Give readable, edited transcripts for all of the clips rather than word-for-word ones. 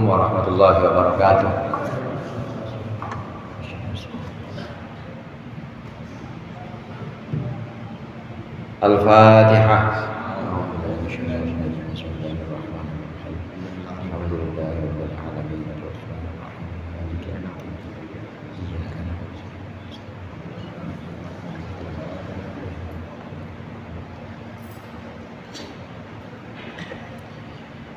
warahmatullahi wabarakatuh. Al-Fatihah.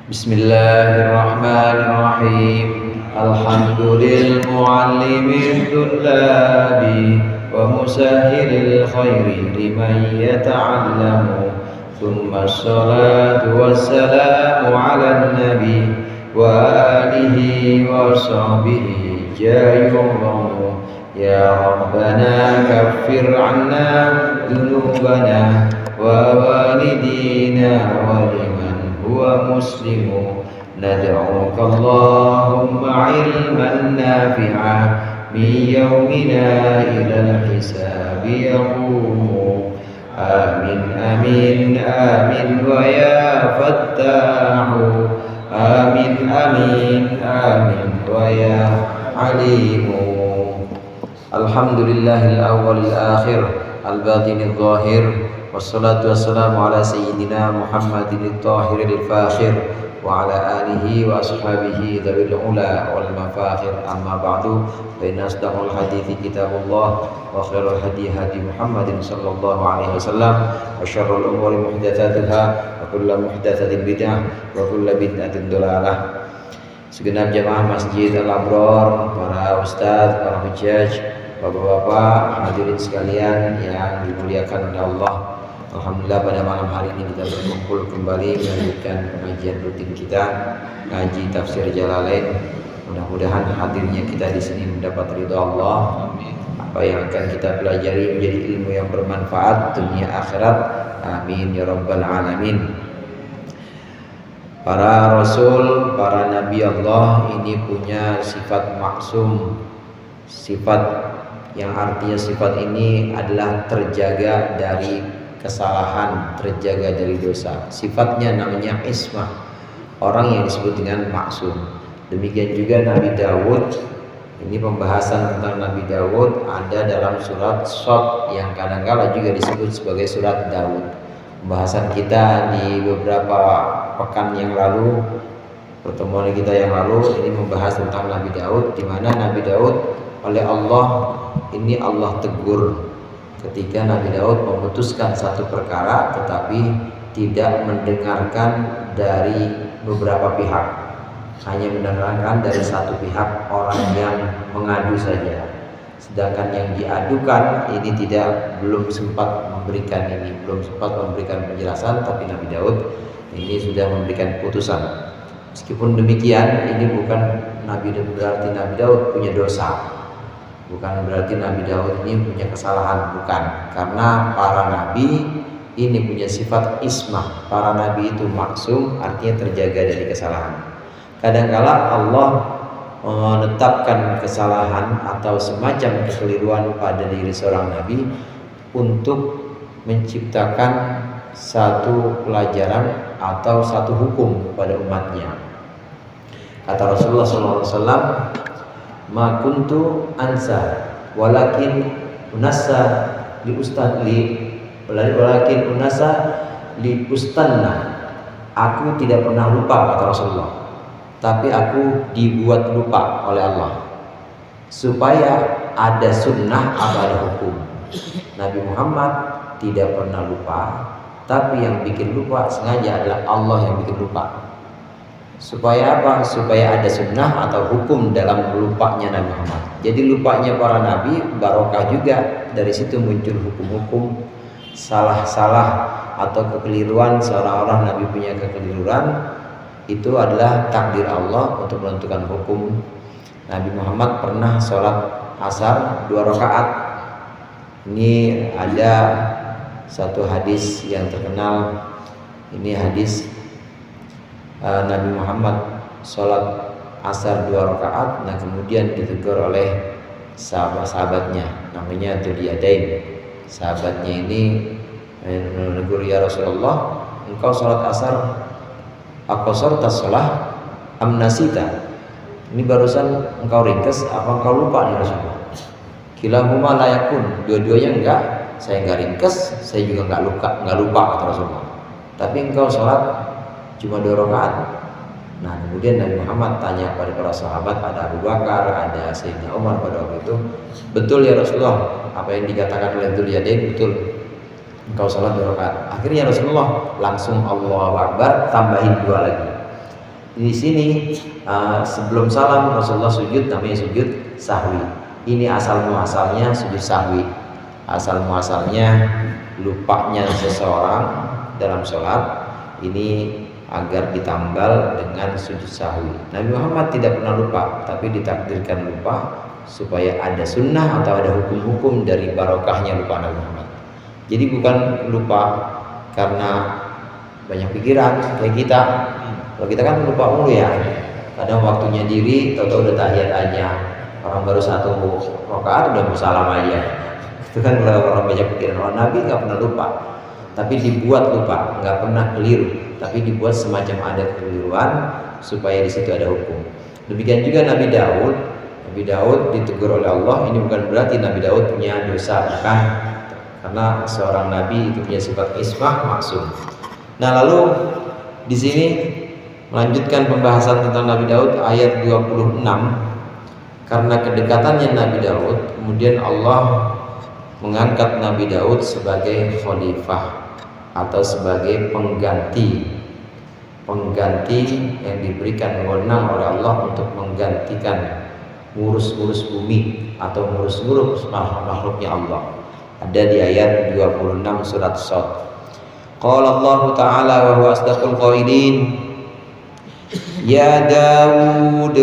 Bismillahirrahmanirrahim. Alhamdulil muallimid dullabi wa musahhilil khairi liman yata'allamu. Tsumma sholatu wassalamu 'alan nabi wa alihi wa sahbihi jayyullahu. Ya Rabbana kaffir 'anna dzunubana wa walidina wa liman huwa muslimu. Nad'uka Allahumma ilman nafi'a min yawmina ilal hisabi yaqumu. Amin amin amin wa ya fattahu. Amin amin amin wa ya alimu. Alhamdulillahil awwalil akhir al-batinil zahir. Wassalatu wassalamu ala sayyidina Muhammadin at-tahiril fakhir wa ala alihi wa ashabihi dzawil ula wal mafakhir. Amma ba'du, fa inna asdaqal hadithi kitabullah wa khairul hadi hadi Muhammadin sallallahu alaihi wasallam wa syarrul umuri muhdatsatuha wa kullu muhdatsatin bid'ah wa kullu bid'atin dhalalah. Segenap jamaah Masjid Al-Abrar, para ustaz, para hujjaj, bapak-bapak, hadirin sekalian yang dimuliakan oleh Allah. Alhamdulillah pada malam hari ini kita berkumpul kembali melanjutkan pengajian rutin kita, ngaji tafsir Jalalain. Mudah-mudahan hadirnya kita di sini mendapat ridha Allah. Apa yang akan kita pelajari menjadi ilmu yang bermanfaat dunia akhirat. Amin ya rabbal alamin. Para rasul, para nabi Allah ini punya sifat maksum. Sifat yang artinya sifat ini adalah terjaga dari kesalahan, terjaga dari dosa. Sifatnya namanya ismah, orang yang disebut dengan maksum. Demikian juga Nabi Daud. Ini pembahasan tentang Nabi Daud ada dalam surat Shad yang kadang-kala juga disebut sebagai surat Daud. Pembahasan kita di beberapa pekan yang lalu, pertemuan kita yang lalu ini membahas tentang Nabi Daud, di mana Nabi Daud oleh Allah ini Allah tegur ketika Nabi Daud memutuskan satu perkara tetapi tidak mendengarkan dari beberapa pihak, hanya mendengarkan dari satu pihak, orang yang mengadu saja. Sedangkan yang diadukan ini belum sempat memberikan penjelasan, tapi Nabi Daud ini sudah memberikan putusan. Meskipun demikian, ini bukan berarti Nabi Daud punya dosa. Bukan berarti Nabi Daud ini punya kesalahan, bukan. Karena para nabi ini punya sifat ismah. Para nabi itu maksum, artinya terjaga dari kesalahan. Kadangkala Allah menetapkan kesalahan atau semacam kekeliruan pada diri seorang nabi untuk menciptakan satu pelajaran atau satu hukum kepada umatnya. Kata Rasulullah SAW, ma kuntu ansa walakin unasa li ustanna. Aku tidak pernah lupa, kata Rasulullah, tapi aku dibuat lupa oleh Allah supaya ada sunnah atau ada hukum. Nabi Muhammad tidak pernah lupa, tapi yang bikin lupa sengaja adalah Allah yang bikin lupa. Supaya apa? Supaya ada sunnah atau hukum dalam lupanya Nabi Muhammad. Jadi lupanya para nabi barokah juga. Dari situ muncul hukum-hukum salah-salah atau kekeliruan. Seorang nabi punya kekeliruan, itu adalah takdir Allah untuk menentukan hukum. Nabi Muhammad pernah sholat asar 2 rakaat. Ini ada satu hadis yang terkenal. Ini hadis Nabi Muhammad sholat asar 2 rakaat, nah kemudian ditegur oleh sahabat-sahabatnya, namanya Dzul-Yadain. Sahabatnya ini menegur, ya Rasulullah, engkau sholat asar aqsarta shalah am nasita? Ini barusan engkau ringkes apa engkau lupa nih Rasulullah? Kilahuma layakun, dua-duanya enggak. Saya enggak ringkes, saya juga enggak lupa kata Rasulullah. Tapi engkau sholat cuma 2 rakaat. Nah kemudian Nabi Muhammad tanya pada para sahabat, ada Abu Bakar, ada Sayyidina Umar pada waktu itu, betul ya Rasulullah apa yang dikatakan oleh Dzuliyadain, betul engkau sholat 2 rakaat. Akhirnya Rasulullah langsung Allahu Akbar, tambahin 2 lagi. Di sini sebelum salam Rasulullah sujud, namanya sujud sahwi. Ini asal muasalnya sujud sahwi. Asal muasalnya lupanya seseorang dalam sholat ini agar ditambal dengan sujud sahwi. Nabi Muhammad tidak pernah lupa, tapi ditakdirkan lupa supaya ada sunnah atau ada hukum-hukum dari barokahnya lupa Nabi Muhammad. Jadi bukan lupa karena banyak pikiran kayak kita. Kalau kita kan lupa mulu ya. Kadang waktunya diri, tahu-tahu udah tahiyat aja. Orang baru 1 rakaat udah bersalam aja. Itu kan orang banyak pikiran. Orang Nabi nggak pernah lupa, tapi dibuat lupa, nggak pernah keliru, tapi dibuat semacam ada kekeliruan supaya di situ ada hukum. Demikian juga Nabi Daud. Nabi Daud ditegur oleh Allah. Ini bukan berarti Nabi Daud punya dosa, bukan. Karena seorang nabi itu punya sifat ismah maksum. Nah, lalu di sini melanjutkan pembahasan tentang Nabi Daud ayat 26. Karena kedekatannya Nabi Daud, kemudian Allah mengangkat Nabi Daud sebagai khalifah atau sebagai pengganti yang diberikan wewenang oleh Allah untuk menggantikan ngurus-ngurus bumi atau ngurus-ngurus makhluknya Allah. Ada di ayat 26 surat Shad. Qala Allah Ta'ala wa huwa asdaqul qailin. Ya Daud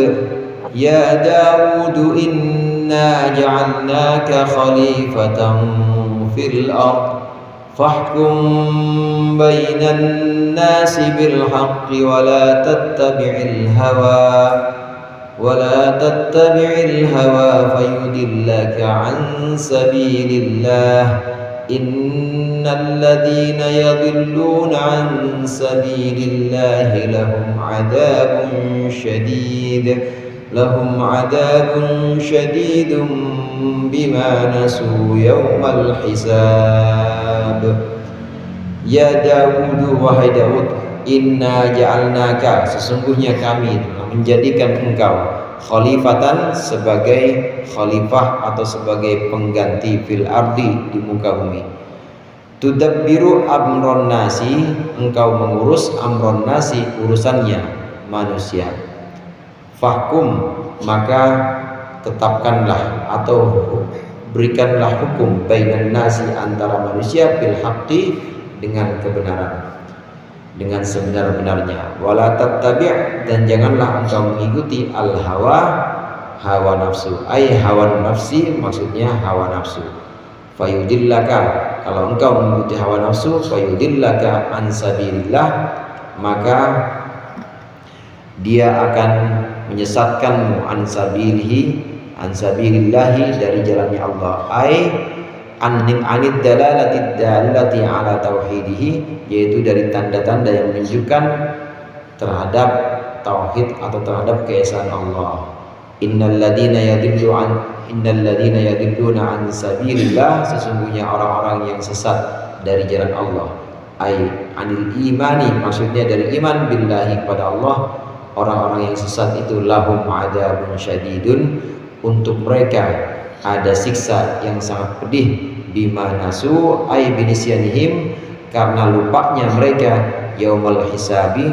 inna ja'alnaka khalifatan fil ard fahkum bainan nasi bil haqqi wa la tattabi'il hawa fayudillaka an sabilillah innal ladhina yadhilluna an sabilillahi lahum adabun syadidun bima nasu yawmal hisab. Ya Daud, wahai Daud, inna ja'alnaka, sesungguhnya kami menjadikan engkau khalifatan, sebagai khalifah atau sebagai pengganti fil ardi, di muka bumi. Tudabbiru amron nasi, engkau mengurus amron nasi, urusannya manusia. Fahkum, maka tetapkanlah atau berikanlah hukum bainan nasi, antara manusia, bil haqqi, dengan kebenaran, dengan sebenar-benarnya. Wala tattabi', dan janganlah engkau mengikuti al hawa nafsu. Hawa nafsi, maksudnya hawa nafsu. Fayudillaka, kalau engkau mengikuti hawa nafsu, fayudillaka an sabilillah, maka dia akan menyesatkanmu an sabilillahi, dari jalannya Allah. Anid dalalati ala tauhidihi, yaitu dari tanda-tanda yang menunjukkan terhadap tauhid atau terhadap keesaan Allah. Innal ladina yadilluna an sabilillah, sesungguhnya orang-orang yang sesat dari jalan Allah. Anil imani, maksudnya dari iman billahi, kepada Allah. Orang-orang yang sesat itu lahum adabun syadidun, untuk mereka ada siksa yang sangat pedih, bima nasu binisyanihim, karena lupanya mereka yaumal hisabi,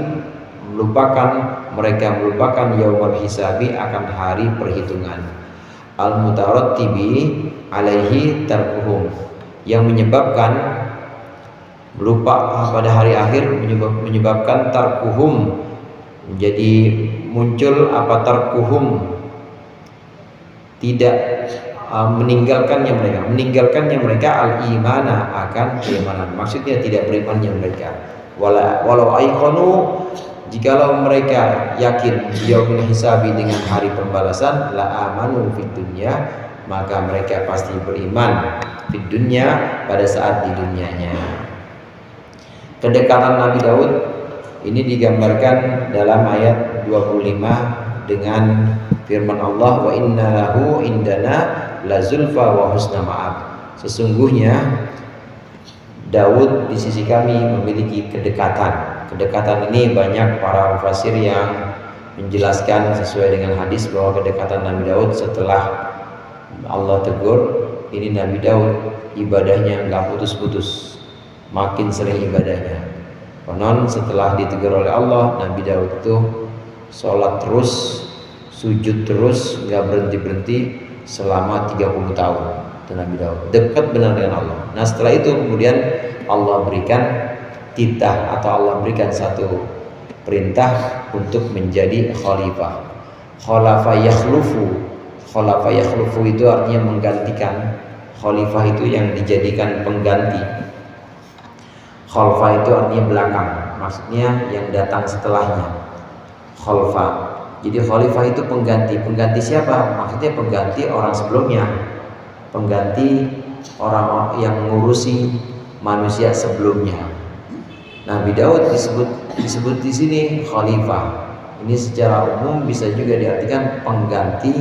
mereka melupakan yaumal hisabi, akan hari perhitungan. Al mutarattibi alaihi tarkuhum, yang menyebabkan lupa pada hari akhir, menyebabkan tarkuhum, menjadi muncul apa, tarkuhum, tidak meninggalkannya mereka al-imana, akan keimanan, maksudnya tidak berimannya mereka. Walau aikonu, jikalau mereka yakin yaumil hisabi, dengan hari pembalasan, la amanu fid dunya, maka mereka pasti beriman fid dunya, pada saat di dunianya. Kedekatan Nabi Daud ini digambarkan dalam ayat 25 dengan firman Allah, wa inna lahu indana lazulfa wa husna ma'ab. Sesungguhnya Daud di sisi kami memiliki kedekatan. Kedekatan ini banyak para mufassir yang menjelaskan sesuai dengan hadis bahwa kedekatan Nabi Daud setelah Allah tegur, ini Nabi Daud ibadahnya nggak putus-putus, makin sering ibadahnya. Konon setelah ditegur oleh Allah, Nabi Daud itu sholat terus, sujud terus, nggak berhenti-berhenti selama 30 tahun. Itu Nabi Daud dekat benar dengan Allah. Nah setelah itu kemudian Allah berikan titah atau Allah berikan satu perintah untuk menjadi khalifah. Khalafa yakhlufu. Khalafa yakhlufu itu artinya menggantikan. Khalifah itu yang dijadikan pengganti. Khalfa itu artinya belakang, maksudnya yang datang setelahnya. Khalfa. Jadi khalifah itu pengganti. Pengganti siapa? Maksudnya pengganti orang sebelumnya. Pengganti orang yang mengurusi manusia sebelumnya. Nabi Daud disebut di sini khalifah. Ini secara umum bisa juga diartikan pengganti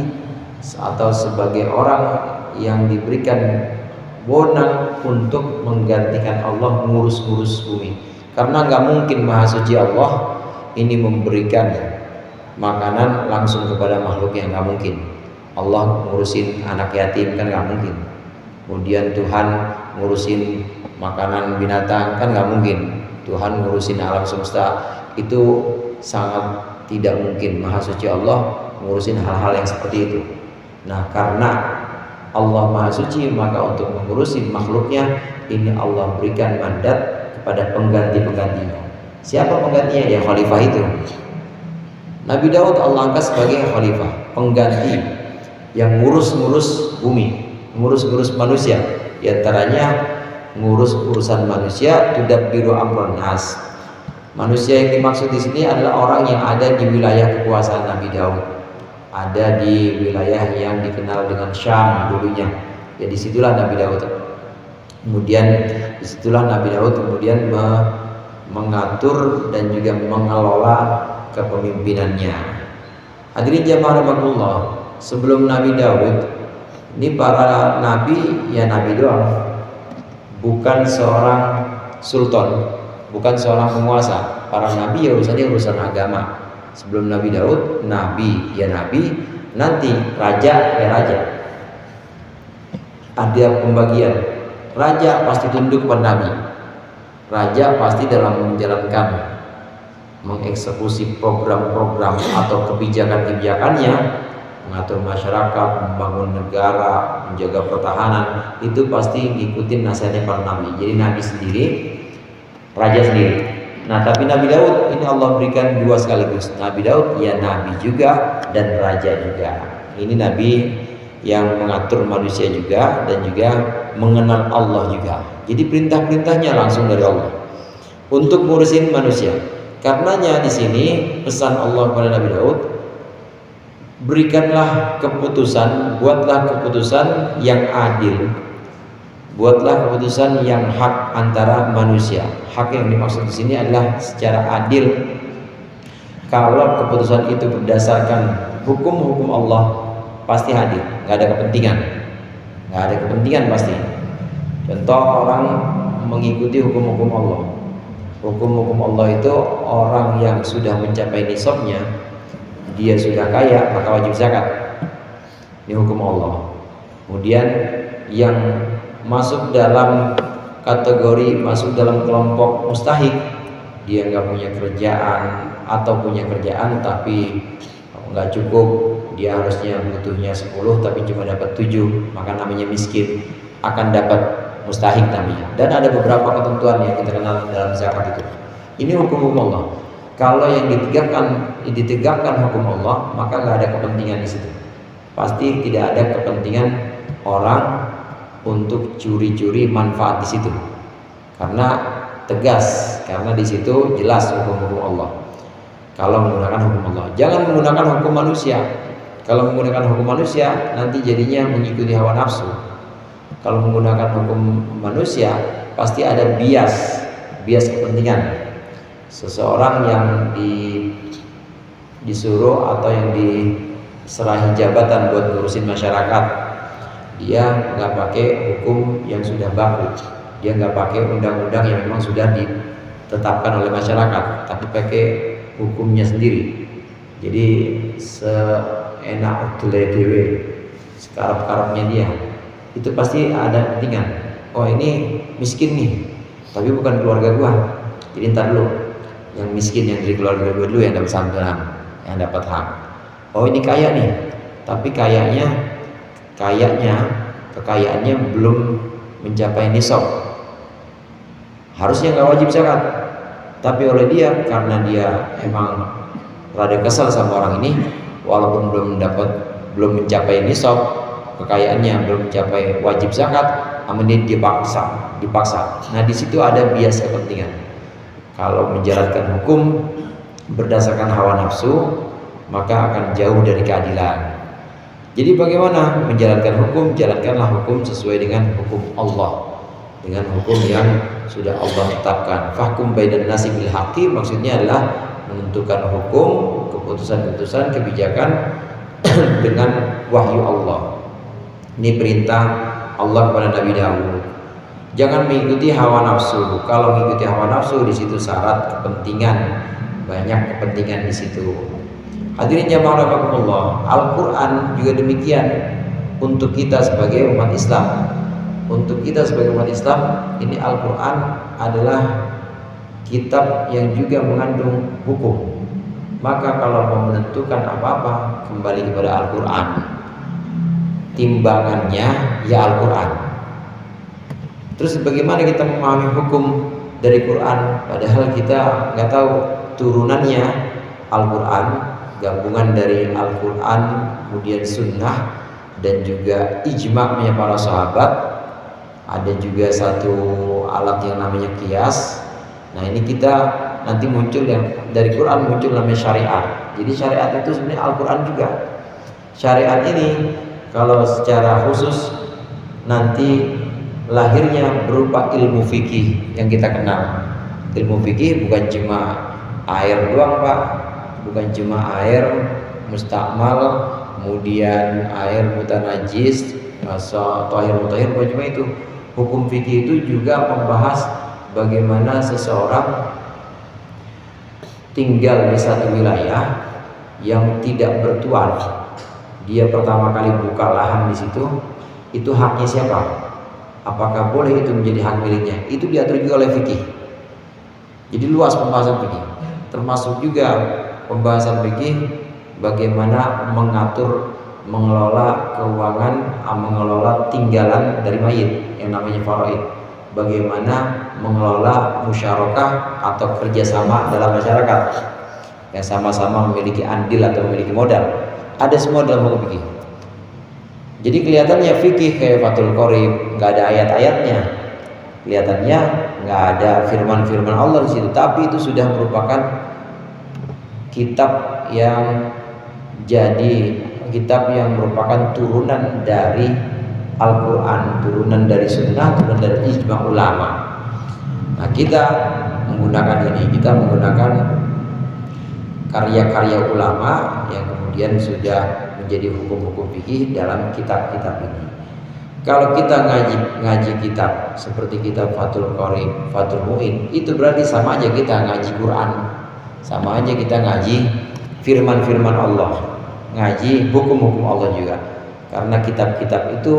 atau sebagai orang yang diberikan wewenang untuk menggantikan Allah ngurus-ngurus bumi. Karena nggak mungkin Maha Suci Allah ini memberikan makanan langsung kepada makhluknya, nggak mungkin. Allah ngurusin anak yatim kan nggak mungkin. Kemudian Tuhan ngurusin makanan binatang kan nggak mungkin. Tuhan ngurusin alam semesta, itu sangat tidak mungkin. Maha Suci Allah ngurusin hal-hal yang seperti itu. Nah karena Allah Maha Suci, maka untuk mengurusi makhluknya ini Allah berikan mandat kepada pengganti-penggantinya. Siapa penggantinya? Ya khalifah itu. Nabi Daud Allah angkat sebagai khalifah, pengganti yang ngurus-ngurus bumi, ngurus-ngurus manusia. Di antaranya ngurus urusan manusia, tudabbiru amran nas. Manusia yang dimaksud di sini adalah orang yang ada di wilayah kekuasaan Nabi Daud. Ada di wilayah yang dikenal dengan Syam dulunya. Ya disitulah Nabi Daud. Kemudian disitulah Nabi Daud kemudian mengatur dan juga mengelola kepemimpinannya. Hadirin jamaah rahimakumullah, sebelum Nabi Daud ini para nabi ya nabi doang, bukan seorang sultan, bukan seorang penguasa. Para nabi ya urusannya urusan agama. Sebelum Nabi Daud, nabi ya nabi, nanti raja ya raja. Ada pembagian. Raja pasti tunduk kepada nabi. Raja pasti dalam menjalankan, mengeksekusi program-program atau kebijakan-kebijakannya, mengatur masyarakat, membangun negara, menjaga pertahanan, itu pasti ngikutin nasihatnya para nabi. Jadi nabi sendiri, raja sendiri. Nah tapi Nabi Daud ini Allah berikan dua sekaligus. Nabi Daud ya nabi juga dan raja juga. Ini nabi yang mengatur manusia juga dan juga mengenal Allah juga. Jadi perintah-perintahnya langsung dari Allah untuk ngurusin manusia. Karenanya di sini pesan Allah kepada Nabi Daud, berikanlah keputusan, buatlah keputusan yang adil, buatlah keputusan yang hak antara manusia. Hak yang dimaksud di sini adalah secara adil. Kalau keputusan itu berdasarkan hukum-hukum Allah, pasti adil, nggak ada kepentingan, nggak ada kepentingan pasti. Contoh orang mengikuti hukum-hukum Allah. Hukum-hukum Allah itu orang yang sudah mencapai nisabnya, dia sudah kaya, maka wajib zakat. Ini hukum Allah. Kemudian yang masuk dalam kategori, masuk dalam kelompok mustahik, dia nggak punya kerjaan atau punya kerjaan tapi nggak cukup, dia harusnya butuhnya 10 tapi cuma dapat 7, maka namanya miskin, akan dapat mustahik namanya. Dan ada beberapa ketentuan yang kita kenal dalam zakat itu. Ini hukum Allah. Kalau yang ditegakkan hukum Allah, maka nggak ada kepentingan di situ. Pasti tidak ada kepentingan orang untuk curi-curi manfaat di situ, karena tegas, karena di situ jelas hukum-hukum Allah. Kalau menggunakan hukum Allah, jangan menggunakan hukum manusia. Kalau menggunakan hukum manusia, nanti jadinya mengikuti hawa nafsu. Kalau menggunakan hukum manusia, pasti ada bias kepentingan. Seseorang yang disuruh atau yang diserahi jabatan buat ngurusin masyarakat, dia nggak pakai hukum yang sudah baku, dia nggak pakai undang-undang yang memang sudah ditetapkan oleh masyarakat, tapi pakai hukumnya sendiri. Jadi seenak dewe, sekarap-karapnya dia, itu pasti ada kepentingan. Oh ini miskin nih, tapi bukan keluarga gua, jadi ntar dulu yang miskin yang dari keluarga gua dulu yang dapat saham, yang dapat hak. Oh ini kaya nih, tapi kekayaannya belum mencapai nisab, harusnya nggak wajib zakat, tapi oleh dia karena dia emang rada kesal sama orang ini, walaupun belum mencapai nisab, kekayaannya belum mencapai wajib zakat, namun dia dipaksa. Nah di situ ada bias kepentingan. Kalau menjalankan hukum berdasarkan hawa nafsu, maka akan jauh dari keadilan. Jadi bagaimana menjalankan hukum? Jalankanlah hukum sesuai dengan hukum Allah, dengan hukum yang sudah Allah tetapkan. Fahkum bainan nasi bil haqqi, maksudnya adalah menentukan hukum, keputusan-keputusan, kebijakan dengan wahyu Allah. Ini perintah Allah kepada Nabi Daud. Jangan mengikuti hawa nafsu. Kalau mengikuti hawa nafsu, di situ syarat kepentingan, banyak kepentingan di situ. Hadirin jamaah rahimakumullah, Al-Quran juga demikian untuk kita sebagai umat Islam. Untuk kita sebagai umat Islam, ini Al-Quran adalah kitab yang juga mengandung hukum. Maka kalau mau menentukan apa-apa, kembali kepada Al-Quran. Timbangannya ya Al-Quran. Terus bagaimana kita memahami hukum dari Quran, padahal kita nggak tahu turunannya Al-Quran, gabungan dari Al-Quran, kemudian Sunnah, dan juga ijma'nya para sahabat. Ada juga satu alat yang namanya qiyas. Nah ini kita nanti muncul yang dari Quran muncul namanya syariat. Jadi syariat itu sebenarnya Al-Quran juga. Syariat ini kalau secara khusus nanti lahirnya berupa ilmu fikih yang kita kenal. Ilmu fikih bukan cuma air doang Pak, bukan cuma air mustakmal, kemudian air mutanajis, tohir mutahhir, bukan cuma itu. Hukum fikih itu juga membahas bagaimana seseorang tinggal di satu wilayah yang tidak bertuan. Dia pertama kali buka lahan di situ, itu haknya siapa? Apakah boleh itu menjadi hak miliknya? Itu diatur juga oleh fikih. Jadi luas pembahasan fikih, termasuk juga pembahasan fikih bagaimana mengatur, mengelola keuangan, mengelola tinggalan dari mayit yang namanya faraid. Bagaimana mengelola musyarakah atau kerjasama dalam masyarakat yang sama-sama memiliki andil atau memiliki modal. Ada semua dalam hukum fikih. Jadi kelihatannya fikih kayak Fathul Qorib, nggak ada ayat-ayatnya. Kelihatannya nggak ada firman-firman Allah di situ, tapi itu sudah merupakan kitab yang merupakan turunan dari Al-Quran, turunan dari Sunnah, turunan dari ijma' ulama. Nah kita menggunakan ini, kita menggunakan karya-karya ulama yang kemudian sudah menjadi hukum-hukum fikih dalam kitab-kitab ini. Kalau kita ngaji kitab seperti kitab Fathul Qorib, Fathul Mu'in, itu berarti sama aja kita ngaji Quran, sama aja kita ngaji firman-firman Allah, ngaji hukum-hukum Allah juga. Karena kitab-kitab itu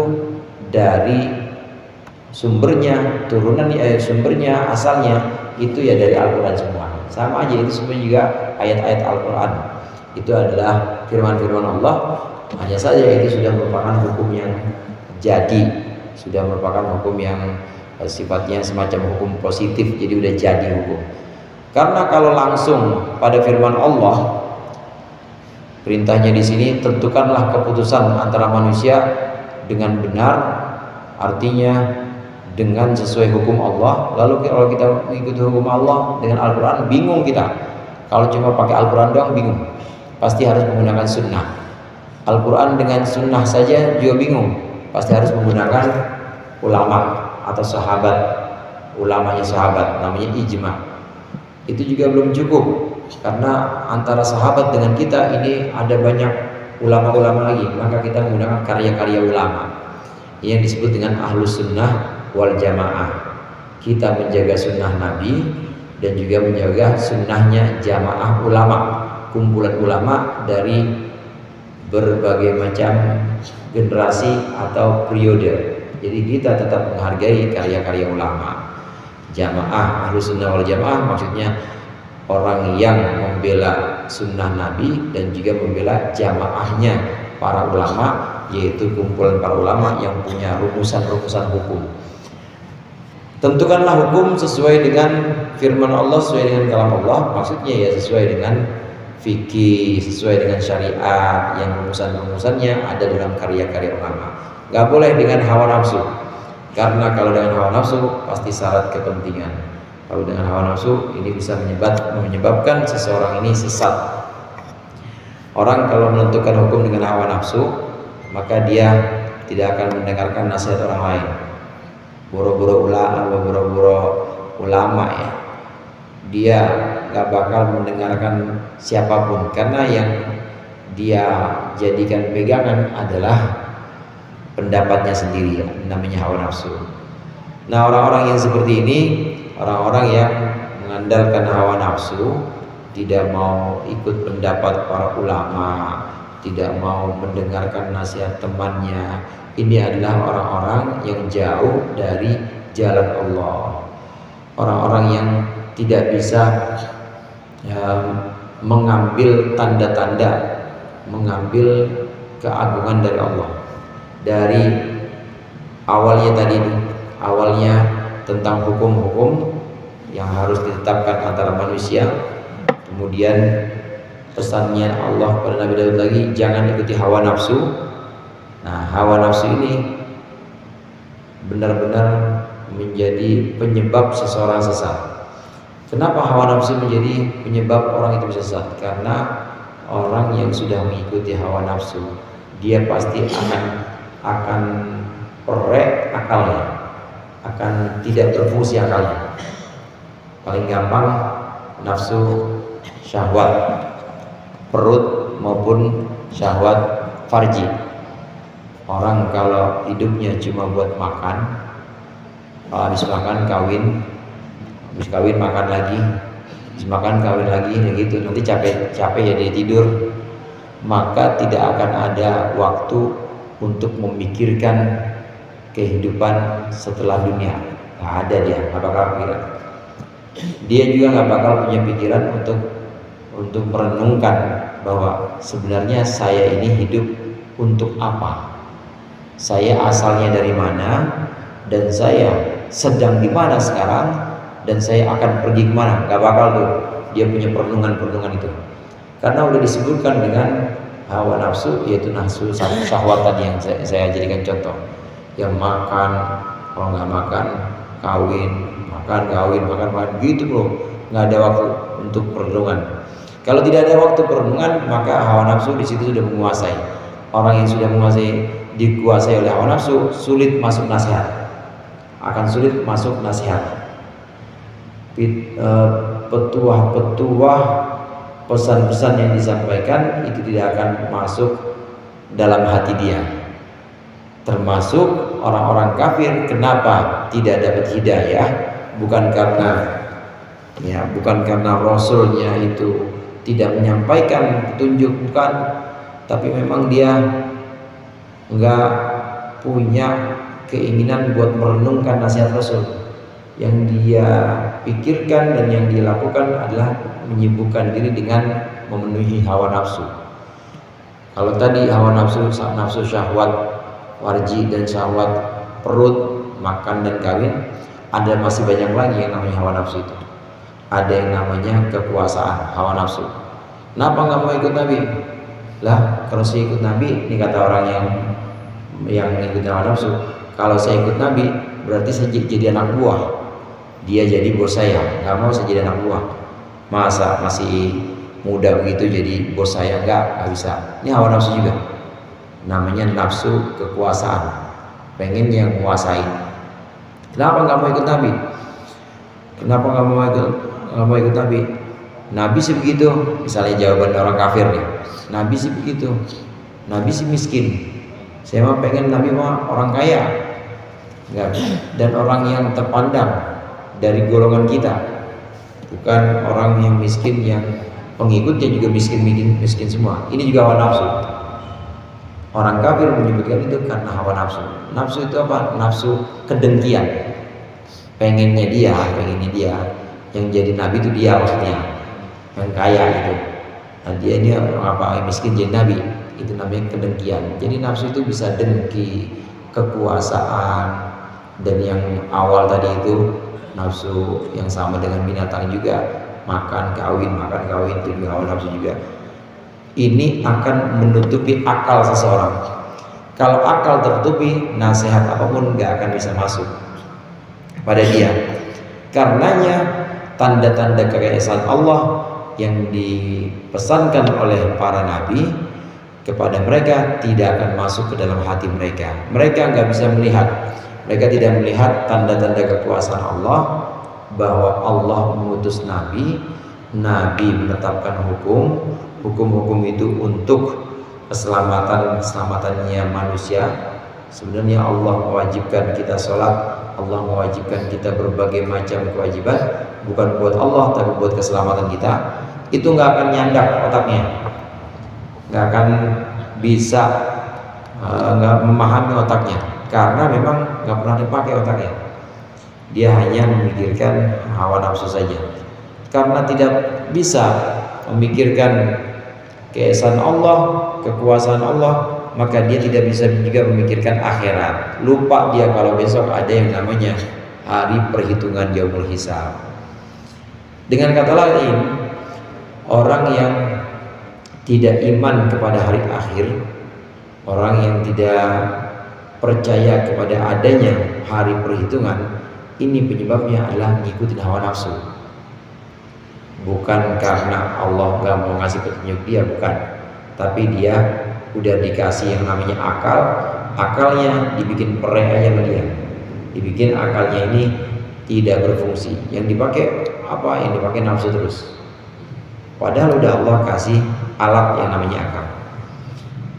dari sumbernya, sumbernya asalnya itu ya dari Al-Quran semua. Sama aja, itu semua juga ayat-ayat Al-Quran. Itu adalah firman-firman Allah. Hanya saja itu sudah merupakan hukum yang jadi, sudah merupakan hukum yang sifatnya semacam hukum positif, jadi udah jadi hukum. Karena kalau langsung pada firman Allah, perintahnya di sini, tentukanlah keputusan antara manusia dengan benar, artinya dengan sesuai hukum Allah. Lalu kalau kita mengikuti hukum Allah dengan Al-Quran, bingung kita. Kalau cuma pakai Al-Quran doang bingung, pasti harus menggunakan sunnah. Al-Quran dengan sunnah saja juga bingung, pasti harus menggunakan ulama atau sahabat, ulamanya sahabat, namanya ijma'. Itu juga belum cukup. karena antara sahabat dengan kita ini ada banyak ulama-ulama lagi, maka kita menggunakan karya-karya ulama yang disebut dengan ahlus sunnah wal jamaah. Kita menjaga sunnah Nabi dan juga menjaga sunnahnya jamaah ulama, kumpulan ulama dari berbagai macam generasi atau periode. Jadi kita tetap menghargai karya-karya ulama. Jamaah ahlus sunnah wal jamaah maksudnya orang yang membela sunnah Nabi dan juga membela jamaahnya para ulama, yaitu kumpulan para ulama yang punya rumusan-rumusan hukum. Tentukanlah hukum sesuai dengan firman Allah, sesuai dengan kalam Allah, maksudnya ya sesuai dengan fikih, sesuai dengan syariat yang rumusan-rumusannya ada dalam karya-karya ulama. Gak boleh dengan hawa nafsu, karena kalau dengan hawa nafsu pasti syarat kepentingan. Kalau dengan hawa nafsu ini bisa menyebabkan seseorang ini sesat. Orang kalau menentukan hukum dengan hawa nafsu, maka dia tidak akan mendengarkan nasihat orang lain. Boro-boro ulama ya, dia gak bakal mendengarkan siapapun, karena yang dia jadikan pegangan adalah pendapatnya sendiri, ya, namanya hawa nafsu. Nah, orang-orang yang seperti ini, orang-orang yang mengandalkan hawa nafsu, tidak mau ikut pendapat para ulama, tidak mau mendengarkan nasihat temannya, ini adalah orang-orang yang jauh dari jalan Allah. Orang-orang yang tidak bisa mengambil tanda-tanda, mengambil keagungan dari Allah. Dari awalnya tadi, awalnya tentang hukum-hukum yang harus ditetapkan antara manusia, kemudian pesannya Allah pada Nabi Daud lagi, jangan ikuti hawa nafsu. Nah, hawa nafsu ini benar-benar menjadi penyebab seseorang sesat. Kenapa hawa nafsu menjadi penyebab orang itu sesat? Karena orang yang sudah mengikuti hawa nafsu, dia pasti akan perek akalnya, akan tidak terfungsi akalnya. Paling gampang nafsu syahwat perut maupun syahwat farji. Orang kalau hidupnya cuma buat makan, kalau habis makan kawin, habis kawin makan lagi, habis makan kawin lagi, ya gitu. Nanti capek ya dia tidur, maka tidak akan ada waktu untuk memikirkan kehidupan setelah dunia. Nggak ada, dia nggak bakal pikiran. Dia juga nggak bakal punya pikiran untuk merenungkan bahwa sebenarnya saya ini hidup untuk apa, saya asalnya dari mana, dan saya sedang di mana sekarang, dan saya akan pergi kemana. Gak bakal tuh dia punya perenungan itu, karena udah disebutkan dengan hawa nafsu, yaitu nafsu syahwat tadi yang saya jadikan contoh, yang makan, kalau nggak makan kawin, makan gitu loh, nggak ada waktu untuk perenungan. Kalau tidak ada waktu perenungan, maka hawa nafsu di situ sudah menguasai. Orang yang sudah dikuasai oleh hawa nafsu, sulit masuk nasihat, akan sulit masuk nasihat. Petuah-petuah, pesan-pesan yang disampaikan itu tidak akan masuk dalam hati dia. Termasuk orang-orang kafir, kenapa tidak dapat hidayah? Bukan karena Rasulnya itu tidak menyampaikan petunjuk, bukan, tapi memang dia enggak punya keinginan buat merenungkan nasihat Rasul. Yang dia pikirkan dan yang dia lakukan adalah menyibukkan diri dengan memenuhi hawa nafsu. Kalau tadi hawa nafsu syahwat warji dan syahwat perut, makan dan kawin, ada masih banyak lagi yang namanya hawa nafsu itu. Ada yang namanya kekuasaan, hawa nafsu. Kenapa nggak mau ikut Nabi? Lah, kalau saya ikut Nabi, ini kata orang yang ikut hawa nafsu, kalau saya ikut Nabi berarti saya jadi anak buah. Dia jadi bos saya, nggak mau saya jadi anak buah. Masa masih muda begitu jadi bos saya? Nggak bisa. Ini hawa nafsu juga. Namanya nafsu kekuasaan, pengen yang menguasai. Kenapa nggak mau ikut Nabi? Kenapa nggak mau ikut Nabi? Nabi sih begitu, misalnya jawaban orang kafir nih, Nabi sih begitu, Nabi sih miskin, saya mah pengen Nabi mah orang kaya. Enggak. Dan orang yang terpandang dari golongan kita, bukan orang yang miskin yang pengikutnya juga miskin semua. Ini juga hawa nafsu. Orang kafir menyebutkan itu karena hawa nafsu. Nafsu itu apa? Nafsu kedengkian. Pengennya dia yang jadi nabi itu dia maksudnya, yang kaya itu. Nah, dia ini apa miskin jadi nabi, itu namanya kedengkian. Jadi nafsu itu bisa dengki, kekuasaan, dan yang awal tadi itu nafsu yang sama dengan binatang juga, makan kawin itu juga hawa nafsu juga. Ini akan menutupi akal seseorang. Kalau akal tertutupi, nasihat apapun nggak akan bisa masuk pada dia. Karenanya tanda-tanda kekaisahan Allah yang dipesankan oleh para nabi kepada mereka tidak akan masuk ke dalam hati mereka. Mereka nggak bisa melihat. Mereka tidak melihat tanda-tanda kekuasaan Allah, bahwa Allah mengutus nabi, nabi menetapkan hukum itu untuk keselamatannya manusia. Sebenarnya Allah mewajibkan kita sholat, Allah mewajibkan kita berbagai macam kewajiban, bukan buat Allah tapi buat keselamatan kita. Itu nggak akan nyandak otaknya, nggak akan bisa nggak memahami otaknya, karena memang nggak pernah dipakai otaknya. Dia hanya memikirkan hawa nafsu saja. Karena tidak bisa memikirkan keesaan Allah, kekuasaan Allah, maka dia tidak bisa juga memikirkan akhirat. Lupa dia kalau besok ada yang namanya hari perhitungan yaumul hisab. Dengan kata lain, orang yang tidak iman kepada hari akhir, orang yang tidak percaya kepada adanya hari perhitungan, ini penyebabnya adalah ngikutin hawa nafsu. Bukan karena Allah gak mau ngasih petunjuk dia, bukan. Tapi dia udah dikasih yang namanya akal, akalnya dibikin pereh aja sama dia. Dibikin akalnya ini tidak berfungsi. Yang dipakai apa? Yang dipakai nafsu terus. Padahal udah Allah kasih alat yang namanya akal.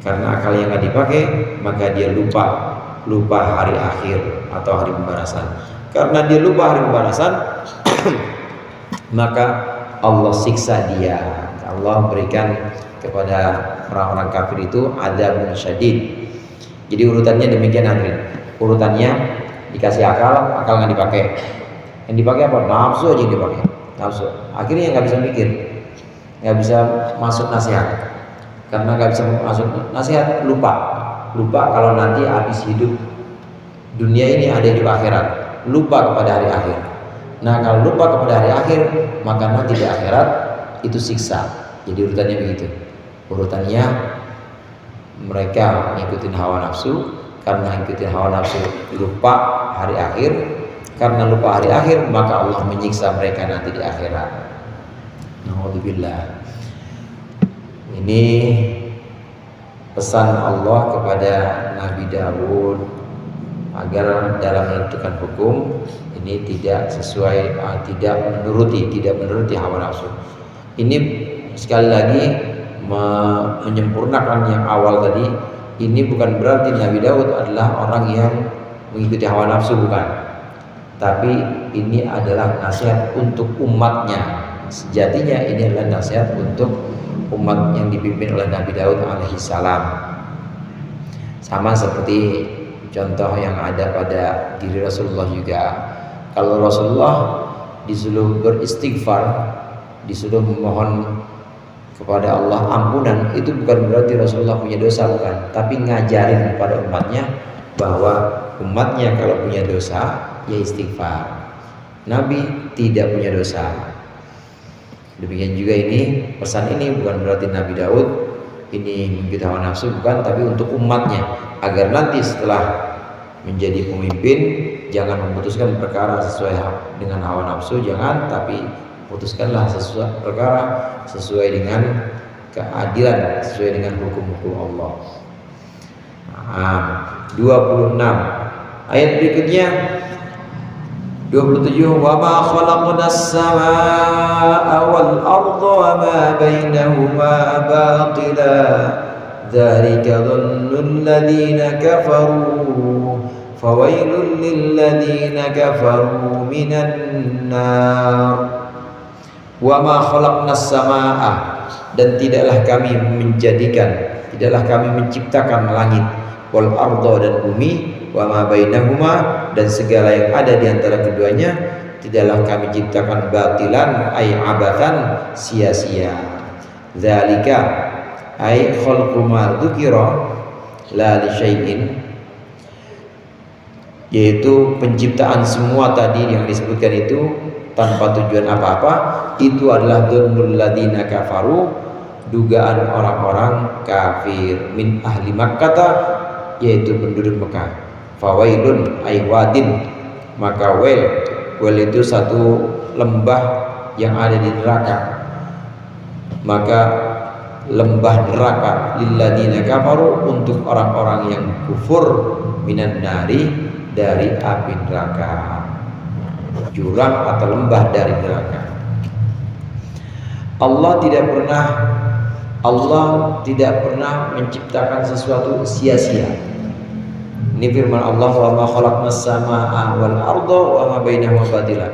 Karena akal yang gak dipakai, maka dia lupa hari akhir atau hari pembalasan. Karena dia lupa hari pembalasan, maka Allah siksa dia. Allah berikan kepada orang-orang kafir itu adzabun syadid. Jadi urutannya demikian hadirin. Urutannya dikasih akal nggak dipakai. Yang dipakai apa? Nafsu aja yang dipakai. Nafsu. Akhirnya nggak bisa mikir, nggak bisa masuk nasihat. Karena nggak bisa masuk nasihat, lupa kalau nanti habis hidup dunia ini ada hidup akhirat. Lupa kepada hari akhir. Nah, kalau lupa kepada hari akhir, maka nanti di akhirat itu siksa. Jadi urutannya begitu. Urutannya mereka ngikutin hawa nafsu, karena ngikutin hawa nafsu lupa hari akhir. Karena lupa hari akhir, maka Allah menyiksa mereka nanti di akhirat. Nauzubillah. Ini pesan Allah kepada Nabi Daud agar dalam menentukan hukum ini tidak sesuai, tidak menuruti hawa nafsu. Ini sekali lagi menyempurnakan yang awal tadi. Ini bukan berarti Nabi Daud adalah orang yang mengikuti hawa nafsu, bukan. Tapi ini adalah nasihat untuk umatnya. Sejatinya ini adalah nasihat untuk umat yang dipimpin oleh Nabi Daud alaihissalam. Sama seperti contoh yang ada pada diri Rasulullah juga. Kalau Rasulullah disuruh beristighfar, disuruh memohon kepada Allah ampunan, itu bukan berarti Rasulullah punya dosa, bukan. Tapi ngajarin kepada umatnya bahwa umatnya kalau punya dosa ya istighfar. Nabi tidak punya dosa. Demikian juga ini, pesan ini bukan berarti Nabi Daud ini mengikuti hawa nafsu, bukan, tapi untuk umatnya agar nanti setelah menjadi pemimpin jangan memutuskan perkara sesuai dengan hawa nafsu, jangan, tapi putuskanlah sesuatu perkara sesuai dengan keadilan, sesuai dengan hukum-hukum Allah. 26 ayat berikutnya 26 27 wa ma khalaqnas samaa'a wal arda wa ma bainahuma batila dzalika dhannul ladzina kafaru fawailul lil ladzina kafaru minan nar. Wa ma khalaqnas samaa'a, dan tidaklah kami menciptakan langit, wal arda, dan bumi, wa ma bainahuma, dan segala yang ada di antara keduanya, tidaklah kami ciptakan batilan ay abatan, sia-sia. Dzalika ay khalqu ma dzukira la li syai'in, yaitu penciptaan semua tadi yang disebutkan itu tanpa tujuan apa-apa, itu adalah dzannul ladzina kafaru, dugaan orang-orang kafir, min ahli Makkah, yaitu penduduk Mekah. Fawailun ay wadin, maka wel itu satu lembah yang ada di neraka, maka lembah neraka lilladzina kafaru, untuk orang-orang yang kufur, minan nari, dari api neraka, jurang atau lembah dari neraka. Allah tidak pernah menciptakan sesuatu sia-sia. Ini firman Allah, wa ma khalaqnas samaa'a wal arda wa ma bainahuma batila.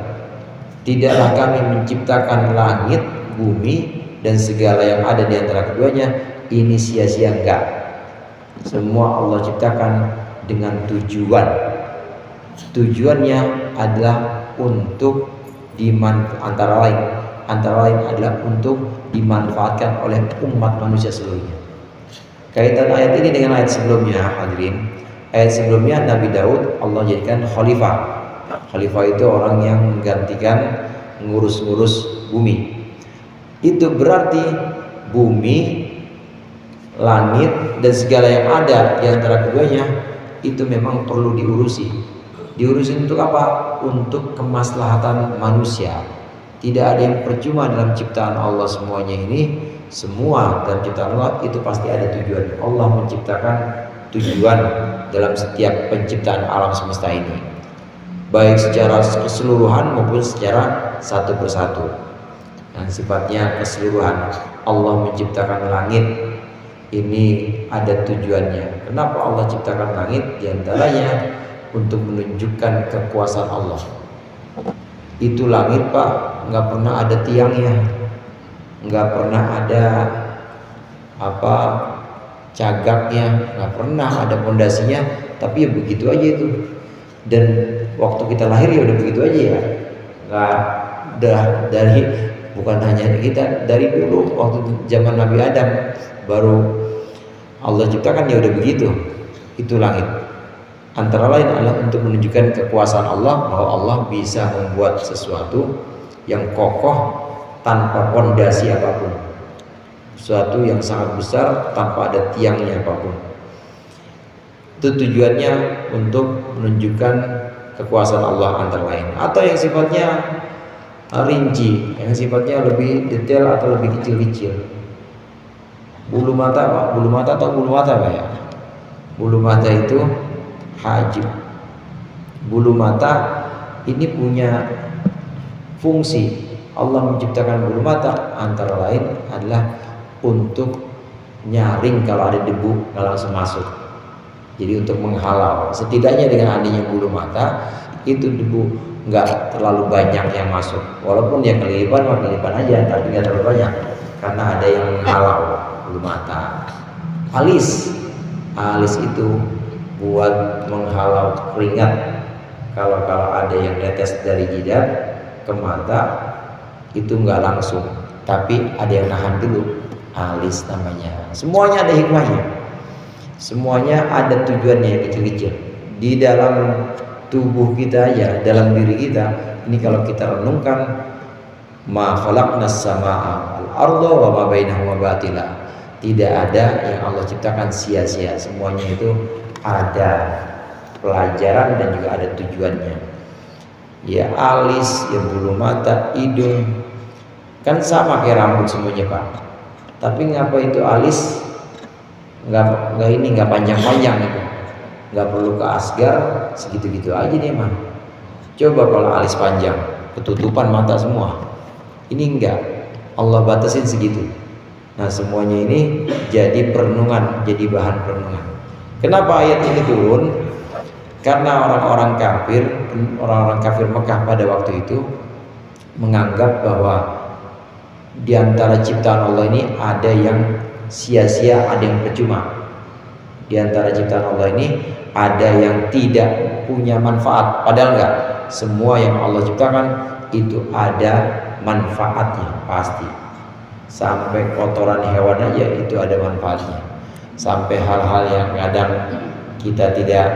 Tidaklah kami menciptakan langit, bumi, dan segala yang ada di antara keduanya ini sia-sia, enggak. Semua Allah ciptakan dengan tujuan. Tujuannya adalah untuk antara lain adalah untuk dimanfaatkan oleh umat manusia seluruhnya. Kaitan ayat ini dengan ayat sebelumnya, hadirin. Ayat sebelumnya Nabi Daud Allah jadikan khalifah. Khalifah itu orang yang menggantikan ngurus-ngurus bumi. Itu berarti bumi, langit, dan segala yang ada di antara keduanya itu memang perlu diurusi. Diurusi untuk apa? Untuk kemaslahatan manusia. Tidak ada yang percuma dalam ciptaan Allah semuanya ini. Semua dalam ciptaan Allah itu pasti ada tujuan. Allah menciptakan tujuan dalam setiap penciptaan alam semesta ini, baik secara keseluruhan maupun secara satu persatu. Dan sifatnya keseluruhan. Allah menciptakan langit, ini ada tujuannya. Kenapa Allah ciptakan langit? Di antaranya untuk menunjukkan kekuasaan Allah. Itu langit, Pak, nggak pernah ada tiangnya, nggak pernah ada cagaknya, nggak pernah ada pondasinya, tapi ya begitu aja itu. Dan waktu kita lahir ya udah begitu aja ya, nggak dari, bukan hanya kita, dari dulu waktu zaman Nabi Adam baru Allah ciptakan ya udah begitu. Itu langit. Antara lain adalah untuk menunjukkan kekuasaan Allah, bahwa Allah bisa membuat sesuatu yang kokoh tanpa pondasi apapun, sesuatu yang sangat besar tanpa ada tiangnya apapun. Itu tujuannya untuk menunjukkan kekuasaan Allah antara lain. Atau yang sifatnya rinci, yang sifatnya lebih detail atau lebih kecil-kecil. Bulu mata, Pak. Bulu mata atau bulu mata, Pak ya? Bulu mata itu hajib. Bulu mata ini punya fungsi. Allah menciptakan bulu mata antara lain adalah untuk nyaring kalau ada debu nggak langsung masuk. Jadi untuk menghalau. Setidaknya dengan adanya bulu mata itu debu nggak terlalu banyak yang masuk. Walaupun yang kelipan aja, tapi nggak terlalu banyak karena ada yang menghalau bulu mata. Alis itu buat menghalau keringat. Kalau ada yang netes dari jidat ke mata itu nggak langsung, tapi ada yang nahan dulu. Alis namanya. Semuanya ada hikmahnya, semuanya ada tujuannya yang kecil-kecil. Di dalam tubuh kita aja, dalam diri kita ini, kalau kita renungkan, ma khalaqnas samaa'a wal arda wa ma bainahuma batila, tidak ada yang Allah ciptakan sia-sia. Semuanya itu ada pelajaran dan juga ada tujuannya. Ya alis, ya bulu mata, hidung, kan sama kayak rambut semuanya, Pak. Tapi ngapa itu alis nggak panjang-panjang gitu, nggak perlu ke asgar, segitu-gitu aja nih mah. Coba kalau alis panjang, ketutupan mata semua. Ini enggak, Allah batasin segitu. Nah semuanya ini jadi perenungan, jadi bahan perenungan. Kenapa ayat ini turun? Karena orang-orang kafir Mekah pada waktu itu menganggap bahwa di antara ciptaan Allah ini ada yang sia-sia, ada yang percuma. Di antara ciptaan Allah ini ada yang tidak punya manfaat. Padahal enggak, semua yang Allah ciptakan itu ada manfaatnya pasti. Sampai kotoran hewan aja itu ada manfaatnya. Sampai hal-hal yang kadang kita tidak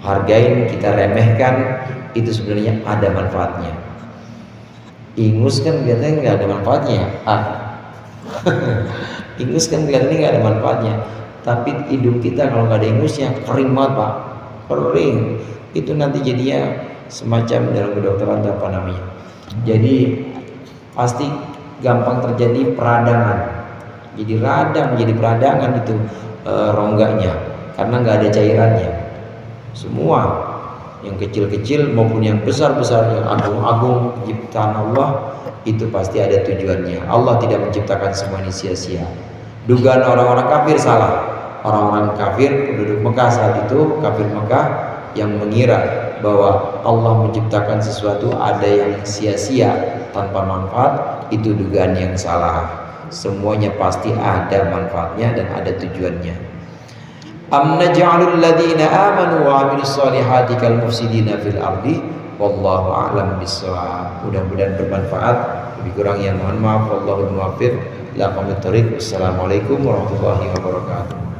hargain, kita remehkan, itu sebenarnya ada manfaatnya. Ingus kan kelihatannya nggak ada manfaatnya. Ingus kan kelihatannya nggak ada manfaatnya. Tapi hidung kita kalau nggak ada ingusnya kering banget pak, kering. Itu nanti jadinya semacam dalam kedokteran apa namanya. Jadi pasti gampang terjadi peradangan. Jadi radang, jadi peradangan itu rongganya karena nggak ada cairannya. Semua yang kecil-kecil maupun yang besar-besar, yang agung-agung ciptaan Allah itu pasti ada tujuannya. Allah tidak menciptakan semua ini sia-sia. Dugaan orang-orang kafir salah. Orang-orang kafir penduduk Mekah saat itu, kafir Mekah yang mengira bahwa Allah menciptakan sesuatu ada yang sia-sia tanpa manfaat, itu dugaan yang salah. Semuanya pasti ada manfaatnya dan ada tujuannya. Am naj'alul ladzina amanu wa 'amilus solihati kal mufsidina fil ardi wallahu a'lam bissawab. Mudah-mudahan bermanfaat. Lebih kurang yang mohon maaf. Wallahul muwaffiq ila aqwamit thoriq. Wassalamualaikum warahmatullahi wabarakatuh.